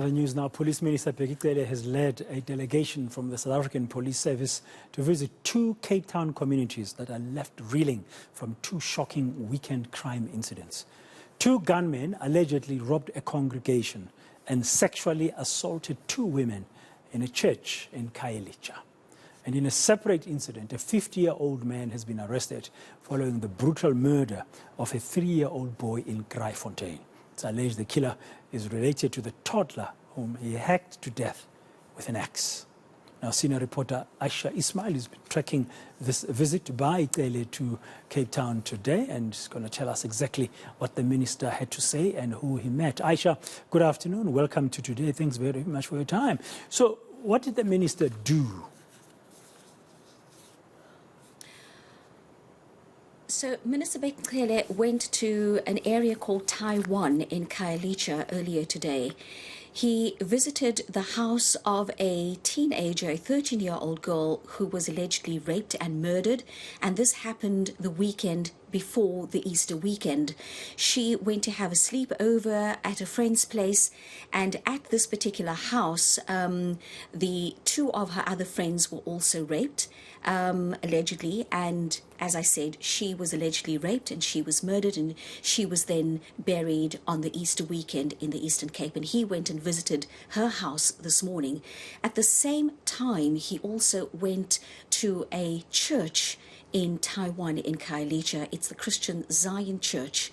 The news now. Police Minister Bheki Cele has led a delegation from the South African Police Service to visit two Cape Town communities that are left reeling from two shocking weekend crime incidents. Two gunmen allegedly robbed a congregation and sexually assaulted two women in a church in Khayelitsha. And in a separate incident, a 50-year-old man has been arrested following the brutal murder of a 3-year-old boy in Kraaifontein. It's alleged the killer is related to the toddler whom he hacked to death with an axe. Now, senior reporter Ayesha Ismail has been tracking this visit by Cele to Cape Town today and is going to tell us exactly what the minister had to say and who he met. Ayesha, good afternoon. Welcome to today. Thanks very much for your time. So, what did the minister do? So Minister Bheki Cele went to an area called Taiwan in Khayelitsha earlier today. He visited the house of a teenager, a 13-year-old girl who was allegedly raped and murdered, and this happened the weekend before the Easter weekend. She went to have a sleepover at a friend's place, and at this particular house, the two of her other friends were also raped, allegedly, and as I said, she was allegedly raped and she was murdered, and she was then buried on the Easter weekend in the Eastern Cape, and he went and visited her house this morning. At the same time, he also went to a church in Taiwan, in Khayelitsha. It's the Christian Zion Church.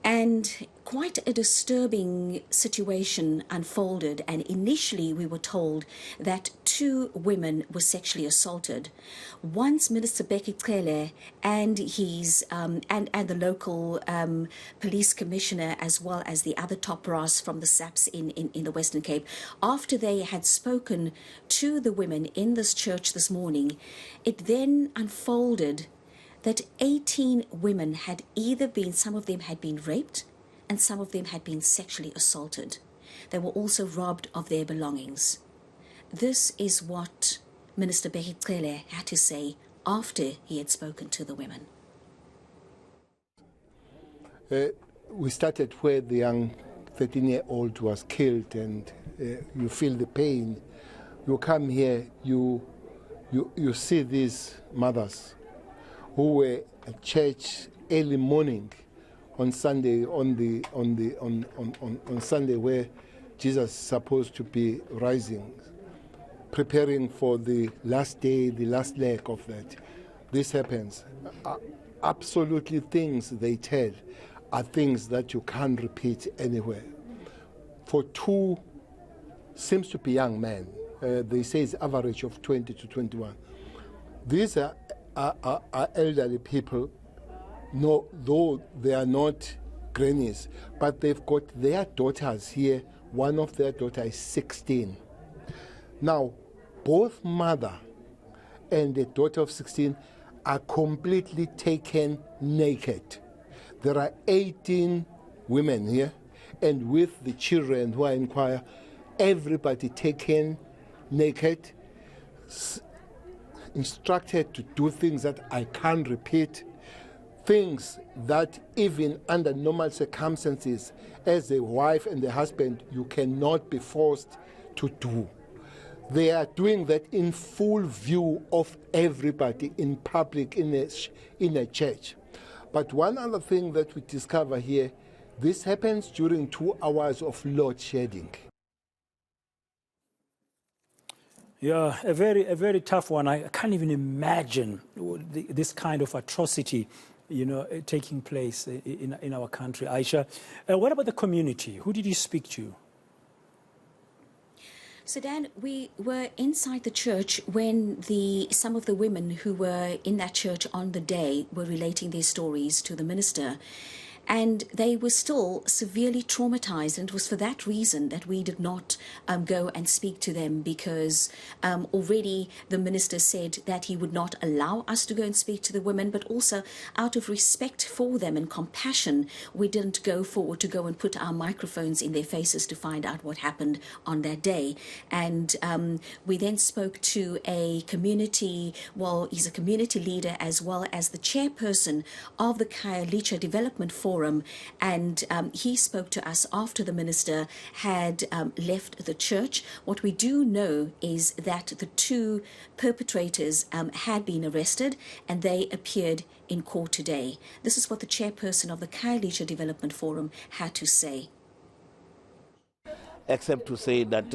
And quite a disturbing situation unfolded, and initially we were told that two women were sexually assaulted. Once Minister Bheki Cele and his and the local police commissioner, as well as the other top brass from the SAPS in the Western Cape, after they had spoken to the women in this church this morning, it then unfolded that 18 women had either been, some of them had been raped, and some of them had been sexually assaulted. They were also robbed of their belongings. This is what Minister Bheki Cele had to say after he had spoken to the women. We started where the young 13-year-old was killed, and you feel the pain. You come here, you see these mothers who were at church early morning on Sunday, on Sunday where Jesus is supposed to be rising, preparing for the last day, the last leg of that. This happens. Absolutely, things they tell are things that you can't repeat anywhere. For two, seems to be young men, they say it's average of 20 to 21. These are elderly people, no, though they are not grannies, but they've got their daughters here. One of their daughters is 16. Now, both mother and the daughter of 16 are completely taken naked. There are 18 women here, and with the children who are in choir, everybody taken naked, instructed to do things that I can't repeat, things that even under normal circumstances, as a wife and a husband, you cannot be forced to do. They are doing that in full view of everybody, in public, in a church. But one other thing that we discover here, this happens during 2 hours of load shedding. Yeah, a very tough one. I can't even imagine this kind of atrocity, taking place in our country. Ayesha, what about the community? Who did you speak to? So Dan, we were inside the church when some of the women who were in that church on the day were relating their stories to the minister. And they were still severely traumatized, and it was for that reason that we did not go and speak to them, because already the minister said that he would not allow us to go and speak to the women, but also out of respect for them and compassion, we didn't go forward to go and put our microphones in their faces to find out what happened on that day. And we then spoke to a community, well, he's a community leader as well as the chairperson of the Khayelitsha Development Forum, forum, and he spoke to us after the minister had left the church. What we do know is that the two perpetrators had been arrested and they appeared in court today. This is what the chairperson of the Khayelitsha Development Forum had to say. Except to say that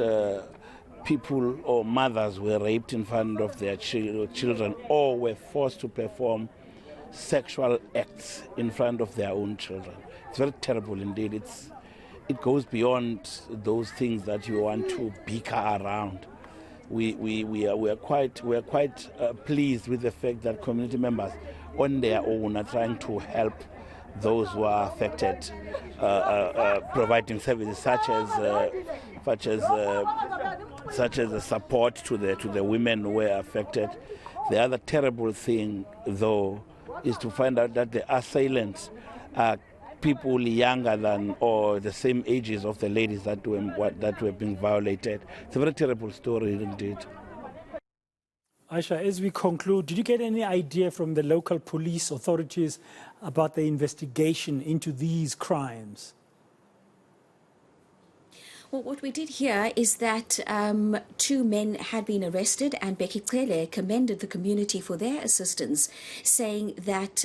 people or mothers were raped in front of their children or were forced to perform sexual acts in front of their own children. It's very terrible indeed. It goes beyond those things that you want to bicker around. We are quite pleased with the fact that community members on their own are trying to help those who are affected, providing services such as the support to the women who were affected. The other terrible thing, though, is to find out that the assailants are people younger than or the same ages of the ladies that were being violated. It's a very terrible story indeed. Ayesha, as we conclude, did you get any idea from the local police authorities about the investigation into these crimes? Well, what we did hear is that two men had been arrested, and Bheki Cele commended the community for their assistance, saying that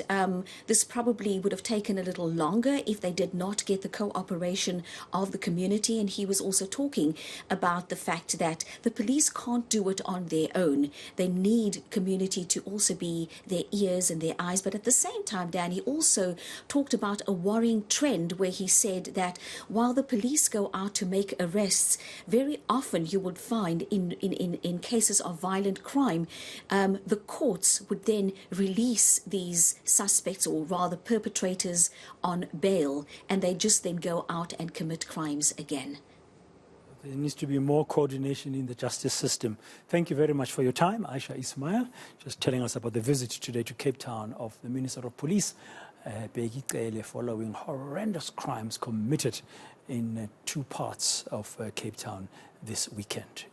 this probably would have taken a little longer if they did not get the cooperation of the community. And he was also talking about the fact that the police can't do it on their own. They need community to also be their ears and their eyes. But at the same time, Dan, he also talked about a worrying trend where he said that while the police go out to make arrests, very often you would find in cases of violent crime, the courts would then release these suspects, or rather perpetrators, on bail, and they just then go out and commit crimes again. There needs to be more coordination in the justice system. Thank you very much for your time, Ayesha Ismail, just telling us about the visit today to Cape Town of the Minister of Police, Bheki Cele, following horrendous crimes committed in two parts of Cape Town this weekend.